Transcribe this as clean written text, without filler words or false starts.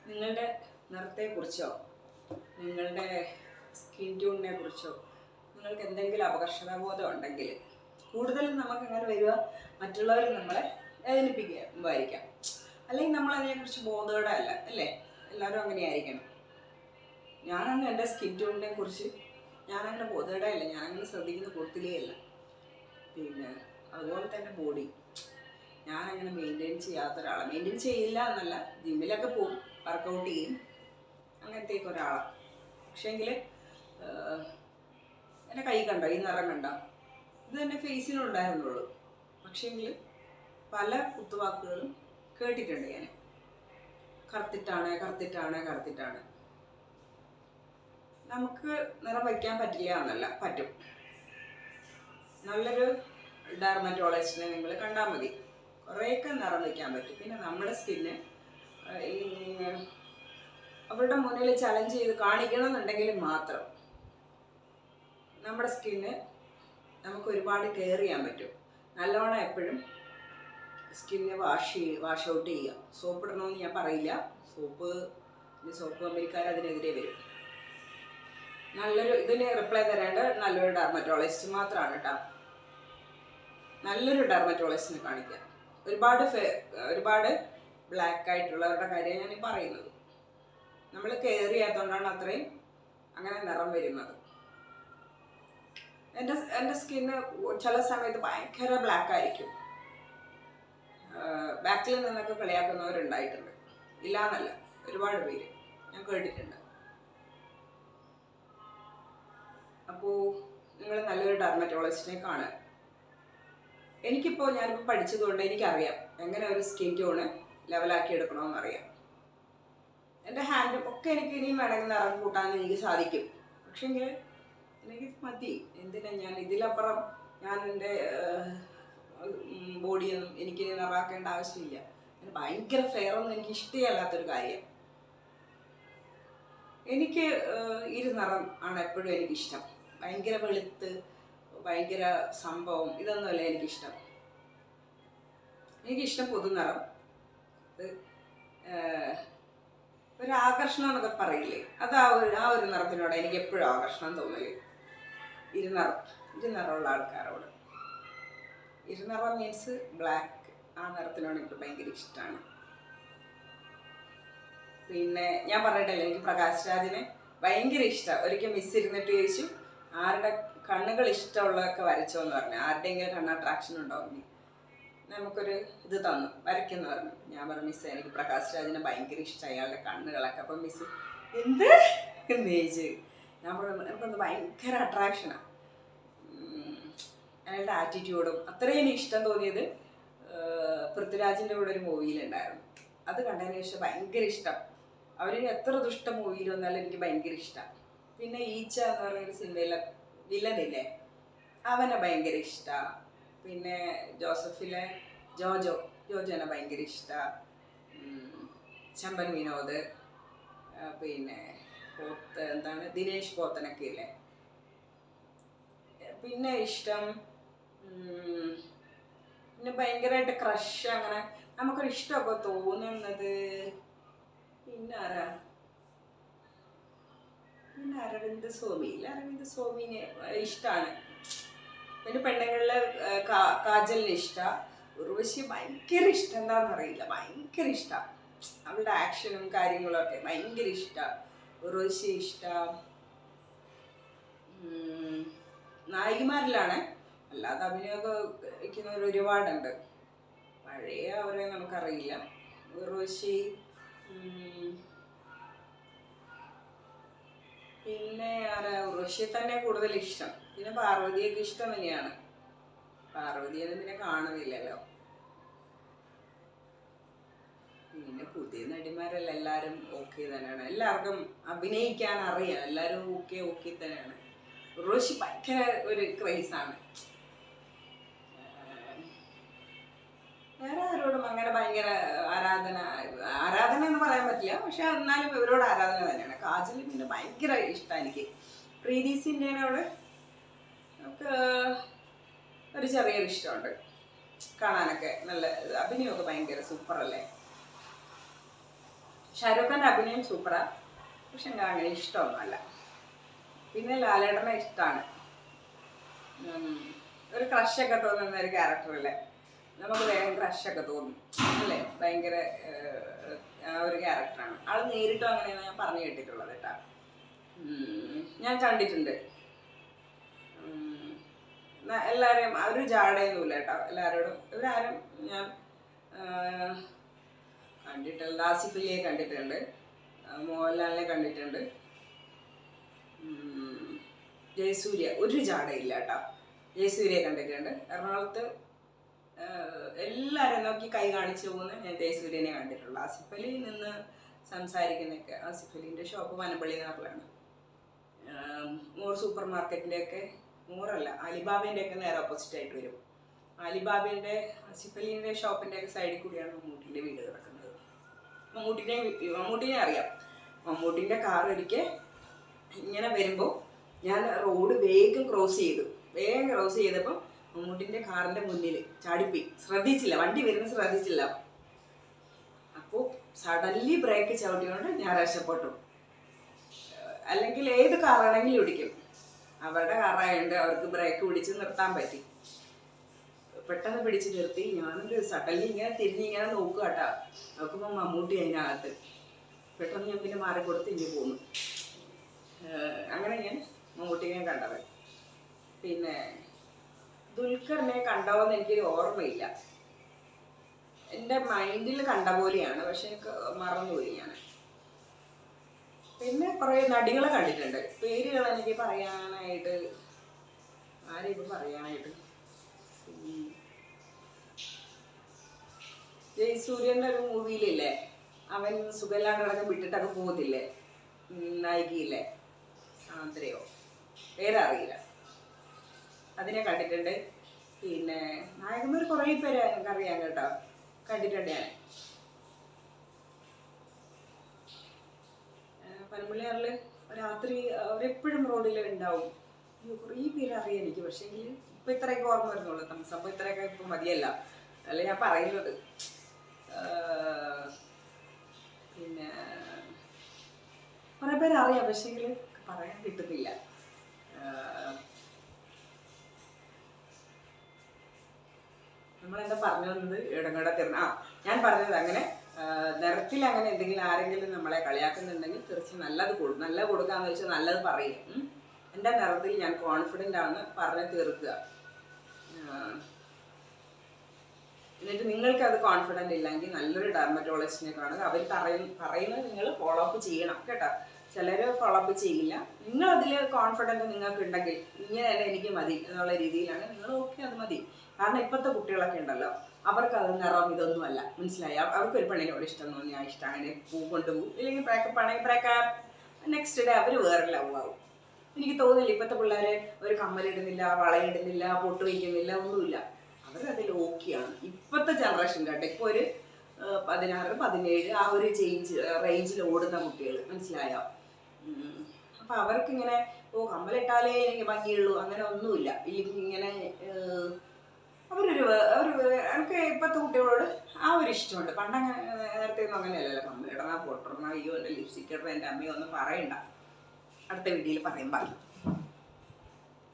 നിങ്ങളുടെ നിറത്തെക്കുറിച്ചോ നിങ്ങളുടെ സ്കിൻ ട്യൂണിനെ കുറിച്ചോ നിങ്ങൾക്ക് എന്തെങ്കിലും അപകർഷതാബോധം ഉണ്ടെങ്കിൽ കൂടുതലും നമുക്ക് അങ്ങനെ വരിക മറ്റുള്ളവർ നമ്മളെ വേദനിപ്പിക്കുമായിരിക്കാം, അല്ലെങ്കിൽ നമ്മൾ അതിനെക്കുറിച്ച് ബോധവോടെ അല്ല അല്ലേ? എല്ലാവരും അങ്ങനെ ആയിരിക്കണം. ഞാനങ്ങനെ എൻ്റെ സ്കിൻ ട്യൂണിനെ കുറിച്ച് ഞാനങ്ങനെ ബോധവോടെ അല്ല, ഞാനങ്ങനെ ശ്രദ്ധിക്കുന്ന കൂട്ടത്തിലേ അല്ല. പിന്നെ അതുപോലെ തന്നെ ബോഡി ഞാനങ്ങനെ മെയിൻറ്റെയിൻ ചെയ്യാത്ത ഒരാളാണ്. മെയിൻറ്റെയിൻ ചെയ്യില്ല എന്നല്ല, ജിമ്മിലൊക്കെ പോകും, വർക്കൗട്ട് ചെയ്യും, അങ്ങനത്തേക്ക് ഒരാളാണ്. പക്ഷേങ്കിൽ എൻ്റെ കൈ കണ്ടോ, ഈ നിറം കണ്ടോ, ഇത് എൻ്റെ ഫേസിനുണ്ടായിരുന്നുള്ളൂ. പക്ഷേങ്കിൽ പല കുത്തുവാക്കുകളും കേട്ടിട്ടുണ്ട് ഞാൻ. കറുത്തിട്ടാണ് കറുത്തിട്ടാണ് കറുത്തിട്ടാണ്. നമുക്ക് നിറം വയ്ക്കാൻ പറ്റില്ല എന്നല്ല, പറ്റും. നല്ലൊരു ഡെർമറ്റോളജിസ്റ്റിനെ നിങ്ങൾ കണ്ടാൽ മതി, കുറേയൊക്കെ നിറം വയ്ക്കാൻ പറ്റും. പിന്നെ നമ്മുടെ സ്കിന്ന് അവരുടെ മുന്നിൽ ചലഞ്ച് ചെയ്ത് കാണിക്കണം എന്നുണ്ടെങ്കിൽ മാത്രം നമ്മുടെ സ്കിന്ന് നമുക്ക് ഒരുപാട് കെയർ ചെയ്യാൻ പറ്റും. നല്ലോണം എപ്പോഴും സ്കിന്നെ വാഷ് ഔട്ട് ചെയ്യുക. സോപ്പ് ഇടണമെന്ന് ഞാൻ പറയില്ല, സോപ്പ് കമ്പനിക്കാർ അതിനെതിരെ വരും. നല്ലൊരു ഇതിന് റിപ്ലൈ തരേണ്ട നല്ലൊരു ഡെർമറ്റോളജിസ്റ്റ് മാത്രമാണ് കേട്ടോ. നല്ലൊരു ഡെർമറ്റോളജിസ്റ്റിനെ കാണിക്കുക. ഒരുപാട് ബ്ലാക്ക് ആയിട്ടുള്ളവരുടെ കാര്യം ഞാൻ പറയുന്നത്. നമ്മൾ കെയർ ചെയ്യാത്തതുകൊണ്ടാണ് അത്രയും അങ്ങനെ നിറം വരുന്നത്. എൻ്റെ സ്കിന്ന് ചില സമയത്ത് ഭയങ്കര ബ്ലാക്ക് ആയിരിക്കും. ബാക്കിൽ നിന്നൊക്കെ കളിയാക്കുന്നവരുണ്ടായിട്ടുണ്ട്, ഇല്ലാന്നല്ല, ഒരുപാട് പേര് ഞാൻ കേട്ടിട്ടുണ്ട്. അപ്പോൾ നിങ്ങൾ നല്ലൊരു ഡെർമറ്റോളജിസ്റ്റിനെ കാണുക. ഞാനിപ്പോൾ പഠിച്ചതുകൊണ്ട് എനിക്കറിയാം എങ്ങനെ ഒരു സ്കിൻ ട്യൂണ് ലെവലാക്കി എടുക്കണമെന്നറിയാം. എൻ്റെ ഹാൻഡും ഒക്കെ എനിക്ക് ഇനിയും വേണമെങ്കിൽ നിറം കൂട്ടാൻ എനിക്ക് സാധിക്കും. പക്ഷേങ്കിൽ എനിക്ക് മതി, എന്തിനാ ഞാൻ ഇതിലപ്പുറം ഞാൻ എൻ്റെ ബോഡിയൊന്നും എനിക്ക് നിറാക്കേണ്ട ആവശ്യമില്ല. ഭയങ്കര ഫെയറൊന്നും എനിക്ക് ഇഷ്ടമല്ലാത്തൊരു കാര്യം. എനിക്ക് ഇരുനിറം ആണ് എപ്പോഴും എനിക്കിഷ്ടം. ഭയങ്കര വെളുത്ത് ഭയങ്കര സംഭവം ഇതൊന്നുമല്ല എനിക്കിഷ്ടം. എനിക്കിഷ്ടം പൊതുനിറം. ഒരു ആകർഷണം എന്നൊക്കെ പറയില്ലേ, അത് ആ ഒരു നിറത്തിനോട് എനിക്ക് എപ്പോഴും ആകർഷണം തോന്നല്. ഇരുനിറമുള്ള ആൾക്കാരോട്. ഇരുനിറം മീൻസ് ബ്ലാക്ക്, ആ നിറത്തിനോട് എനിക്ക് ഭയങ്കര ഇഷ്ടമാണ്. പിന്നെ ഞാൻ പറഞ്ഞിട്ടല്ലേ, എനിക്ക് പ്രകാശ് രാജിനെ ഭയങ്കര ഇഷ്ടമാണ്. ഒരിക്കൽ മിസ് ഇരുന്നിട്ട് ചോദിച്ചു, ആരുടെ കണ്ണുകൾ ഇഷ്ടമുള്ളതൊക്കെ വരച്ചോ എന്ന് പറഞ്ഞു. ആരുടെയെങ്കിലും കണ്ണ് അട്രാക്ഷൻ ഉണ്ടാവും, നമുക്കൊരു ഇത് തന്നു വരയ്ക്കുന്ന പറഞ്ഞു. ഞാൻ പറഞ്ഞു, മിസ് എനിക്ക് പ്രകാശ് രാജിനെ ഭയങ്കര ഇഷ്ടമായി, അയാളുടെ കണ്ണുകളൊക്കെ. അപ്പം മിസ് എന്ത് എന്ന് ചോദിച്ചു. ഞാൻ പറഞ്ഞു, എനിക്കൊന്ന് ഭയങ്കര അട്രാക്ഷനാണ് അയാളുടെ ആറ്റിറ്റ്യൂഡും. അത്രയും എനിക്ക് ഇഷ്ടം തോന്നിയത് പൃഥ്വിരാജിൻ്റെ കൂടെ ഒരു മൂവിയിലുണ്ടായിരുന്നു. അത് കണ്ടതിന് ശേഷം ഭയങ്കര ഇഷ്ടം. അവർ എത്ര ദുഷ്ട മൂവിയിൽ വന്നാലും എനിക്ക് ഭയങ്കര ഇഷ്ടം. പിന്നെ ഈച്ച എന്ന് പറയുന്ന സിനിമയിലെ വില്ലനില്ലേ, അവനെ ഭയങ്കര ഇഷ്ടമാണ്. പിന്നെ ജോസഫിലെ ജോജോനെ ഭയങ്കര ഇഷ്ടമാണ്. ചമ്പൻ വിനോദ്, പിന്നെ ദിനേശ് പോത്തനൊക്കെ ഇല്ലേ. പിന്നെ ഇഷ്ടം, പിന്നെ ഭയങ്കരമായിട്ട് ക്രഷ്, അങ്ങനെ നമുക്കൊരു ഇഷ്ടമൊക്കെ തോന്നുന്നത് പിന്നെ അരവിന്ദ് സ്വാമിനെ ഇഷ്ടമാണ്. പിന്നെ പെണ്ണുങ്ങളിൽ കാജലിന് ഇഷ്ടമാണ്. ഉർവശി ഭയങ്കര ഇഷ്ടം, എന്താണെന്നറിയില്ല, ഭയങ്കര ഇഷ്ടമാണ്. അവളുടെ ആക്ഷനും കാര്യങ്ങളും ഒക്കെ ഭയങ്കര ഇഷ്ടമാണ്. ഉർവശി ഇഷ്ടം. നായികമാരിലാണ്, അല്ലാതെ അഭിനയമൊക്കെ വയ്ക്കുന്നവർ ഒരുപാടുണ്ട്. പഴയ അവരെ നമുക്കറിയില്ല. ഉർവശി, പിന്നെ ഉർവശിയെ തന്നെ കൂടുതൽ ഇഷ്ടം. പിന്നെ പാർവതിയൊക്കെ ഇഷ്ടം തന്നെയാണ്. പാർവതിയൊന്നും പിന്നെ കാണുന്നില്ലല്ലോ. പിന്നെ പുതിയ നടിമാരല്ല, എല്ലാവരും ഓക്കെ തന്നെയാണ്. എല്ലാവർക്കും അഭിനയിക്കാൻ അറിയാം, എല്ലാവരും ഓക്കെ തന്നെയാണ്. ഉർവശി ഭയങ്കര ഒരു ക്രേസാണ്. വേറെ ആരോടും അങ്ങനെ ഭയങ്കര ആരാധന എന്ന് പറയാൻ പറ്റില്ല, പക്ഷെ എന്നാലും ഇവരോട് ആരാധന തന്നെയാണ്. കാജൽ പിന്നെ ഭയങ്കര ഇഷ്ടമാണ് എനിക്ക്. പ്രീതി സിന്റേനോട് നമുക്ക് ഒരു ഒരു ചെറിയൊരു ഇഷ്ടമുണ്ട്. കാണാനൊക്കെ നല്ല അഭിനയമൊക്കെ ഭയങ്കര സൂപ്പറല്ലേ. ഷാരൂഖ് ഖാൻ്റെ അഭിനയം സൂപ്പറാ, പക്ഷെ അങ്ങനെ ഇഷ്ടമൊന്നുമല്ല. പിന്നെ ലാലേട്ടനെ ഇഷ്ടമാണ്. ഒരു ക്രഷൊക്കെ തോന്നുന്ന ഒരു ക്യാരക്ടറല്ലേ, നമുക്ക് വേഗം ക്രഷൊക്കെ തോന്നും അല്ലേ. ഭയങ്കര ഒരു ക്യാരക്ടറാണ് ആൾ. നേരിട്ടും അങ്ങനെയാണ് ഞാൻ പറഞ്ഞു കേട്ടിട്ടുള്ളത് കേട്ടോ. ഞാൻ കണ്ടിട്ടുണ്ട്. എല്ലാവരെയും ഒരു ജാടയൊന്നുമില്ല കേട്ടോ എല്ലാവരോടും. ഇവരാരും ഞാൻ കണ്ടിട്ടുണ്ട്. ആസിഫ് അലിയെ കണ്ടിട്ടുണ്ട്, മോഹൻലാലിനെ കണ്ടിട്ടുണ്ട്, ജയസൂര്യ ഒരു ജാടയില്ല കേട്ടോ. ജയസൂര്യയെ കണ്ടിട്ടുണ്ട്. എറണാകുളത്ത് എല്ലാവരും നോക്കി കൈ കാണിച്ചു പോകുന്ന ഞാൻ ജയസൂര്യനെ കണ്ടിട്ടുള്ളൂ. ആസിഫ് അലി നിന്ന് സംസാരിക്കുന്നൊക്കെ, ആസിഫ് അലിൻ്റെ ഷോപ്പ് വനപ്പള്ളി നാറിലാണ്. മോർ സൂപ്പർ മാർക്കറ്റിൻ്റെയൊക്കെ, മോറല്ല അലിബാബേൻ്റെയൊക്കെ നേരെ ഓപ്പോസിറ്റ് ആയിട്ട് വരും. അലിബാബേൻ്റെ ആസിഫ് അലിൻ്റെ ഷോപ്പിൻ്റെയൊക്കെ സൈഡിൽ കൂടിയാണ് മമ്മൂട്ടിൻ്റെ വീട് കിടക്കുന്നത്. മമ്മൂട്ടിനെ അറിയാം. മമ്മൂട്ടിൻ്റെ കാർ ഒരിക്കൽ ഇങ്ങനെ വരുമ്പോൾ ഞാൻ റോഡ് വേഗം ക്രോസ് ചെയ്തപ്പോൾ മമ്മൂട്ടിൻ്റെ കാറിൻ്റെ മുന്നിൽ ചാടിപ്പോയി. ശ്രദ്ധിച്ചില്ല, വണ്ടി വരുന്നത് ശ്രദ്ധിച്ചില്ല. അപ്പോൾ സഡൻലി ബ്രേക്ക് ചവിട്ടിക്കൊണ്ട് ഞാൻ രക്ഷപ്പെട്ടു. അല്ലെങ്കിൽ ഏത് കാറാണെങ്കിലും ഇടിക്കും. അവരുടെ കാറായതുകൊണ്ട് അവർക്ക് ബ്രേക്ക് പിടിച്ച് നിർത്താൻ പറ്റി. പെട്ടെന്ന് പിടിച്ച് നിർത്തി. ഞാനൊരു സഡൻലി ഇങ്ങനെ തിരിഞ്ഞിങ്ങനെ നോക്കുക കേട്ടോ. നോക്കുമ്പോൾ മമ്മൂട്ടി അതിനകത്ത്. പെട്ടെന്ന് ഞാൻ പിന്നെ മാറിക്കൊടുത്ത് ഇങ്ങനെ പോന്നു. അങ്ങനെ ഞാൻ മമ്മൂട്ടിനെ കണ്ടത്. പിന്നെ ദുൽഖറിനെ കണ്ടോന്ന് എനിക്കൊരു ഓർമ്മയില്ല. എൻ്റെ മൈൻഡിൽ കണ്ട പോലെയാണ്, പക്ഷെ എനിക്ക് മറന്നുപോയി ഞാൻ. പിന്നെ കുറേ നടികളെ കണ്ടിട്ടുണ്ട്. പേരുകൾ എനിക്ക് പറയാനായിട്ട് ആരെയും പറയാനായിട്ട്. ജയസൂര്യൻ്റെ ഒരു മൂവിയിലില്ലേ, അവൻ സുഖമില്ലാണ്ടൊക്കെ വിട്ടിട്ടൊക്കെ പോകുന്നില്ലേ, നായികയില്ലേ, സാന്ദ്രയോ പേരറിയില്ല, അതിനെ കണ്ടിട്ടുണ്ട്. പിന്നെ നായകന്മാർ കുറേ പേര് എനിക്കറിയാം കേട്ടോ, കണ്ടിട്ടുണ്ട് ഞാൻ. പനമ്പള്ളിയാറിൽ രാത്രി അവരെപ്പോഴും റോഡിൽ ഉണ്ടാവും. കുറേ പേര് അറിയാം എനിക്ക്. പക്ഷേ എങ്കിൽ ഇപ്പം ഇത്രയൊക്കെ ഓർമ്മ വരുന്നുള്ളൂ. സംഭവം ഇത്രയൊക്കെ ഇപ്പം മതിയല്ല അല്ല ഞാൻ പറയുന്നത്. പിന്നെ കുറേ പേര് അറിയാം, പക്ഷേ എങ്കിൽ പറയാൻ കിട്ടുന്നില്ല. നമ്മളെന്താ പറഞ്ഞു വന്നത്, ഇടങ്ങടെ തീർന്ന ഞാൻ പറഞ്ഞത് അങ്ങനെ നിറത്തിൽ അങ്ങനെ എന്തെങ്കിലും ആരെങ്കിലും നമ്മളെ കളിയാക്കുന്നുണ്ടെങ്കിൽ തീർച്ചയായും നല്ല കൊടുക്കാന്ന് വെച്ചാൽ നല്ലത് പറയും. എൻ്റെ നിറത്തിൽ ഞാൻ കോൺഫിഡൻ്റ് ആണെന്ന് പറഞ്ഞ് തീർക്കുക. എന്നിട്ട് നിങ്ങൾക്ക് അത് കോൺഫിഡൻ്റ് ഇല്ലെങ്കിൽ നല്ലൊരു ഡെർമറ്റോളജിസ്റ്റിനെ കാണുക. അവർ പറയുന്നത് നിങ്ങൾ ഫോളോ അപ്പ് ചെയ്യണം കേട്ടോ. ചിലർ ഫോളോ അപ്പ് ചെയ്യില്ല. നിങ്ങളതിൽ കോൺഫിഡൻറ്റ് നിങ്ങൾക്ക് ഉണ്ടെങ്കിൽ ഇങ്ങനെ തന്നെ എനിക്ക് മതി എന്നുള്ള രീതിയിലാണ് നിങ്ങൾ ഓക്കെ, അത് മതി. കാരണം ഇപ്പോഴത്തെ കുട്ടികളൊക്കെ ഉണ്ടല്ലോ, അവർക്ക് അത് നിറം ഇതൊന്നുമല്ല, മനസ്സിലായി. അവർക്കൊരു പെണ്ണിനോട് ഇഷ്ടം തോന്നിയാൽ ഇഷ്ടം, അങ്ങനെ പൂ കൊണ്ടുപോകും. ഇല്ലെങ്കിൽ ബ്രേക്കപ്പ് ആണെങ്കിൽ ബ്രേക്കപ്പ്, നെക്സ്റ്റ് ഡേ അവർ വേറെ ലവ് ആവും. എനിക്ക് തോന്നില്ല ഇപ്പോഴത്തെ പിള്ളേർ ഒരു കമ്മലിടുന്നില്ല, വളയിടുന്നില്ല, പൊട്ട് വയ്ക്കുന്നില്ല, ഒന്നുമില്ല. അവരതിൽ ഓക്കെയാണ് ഇപ്പോഴത്തെ ജനറേഷൻ കേട്ടോ. ഇപ്പോൾ ഒരു 16, 17 ആ ഒരു റേഞ്ചിൽ ഓടുന്ന കുട്ടികൾ, മനസ്സിലായോ? അപ്പം അവർക്കിങ്ങനെ കമ്മലിട്ടാലേ എനിക്ക് ഭംഗിയുള്ളൂ അങ്ങനെ ഒന്നുമില്ല. ഇല്ലെങ്കിൽ ഇങ്ങനെ എനിക്ക് ഇപ്പോഴത്തെ കുട്ടികളോട് ആ ഒരു ഇഷ്ടമുണ്ട്. പണ്ടങ്ങനെ നേരത്തെ ഒന്നും അങ്ങനെയല്ലല്ലോ, കമ്മലിടണം, പൊട്ടിടണം, അയ്യോ എൻ്റെ ലിപ്സ്റ്റിക് ഇടണം, എൻ്റെ അമ്മയോ ഒന്നും പറയണ്ട. അടുത്ത വീഡിയോയിൽ പറയാൻ പാടില്ല.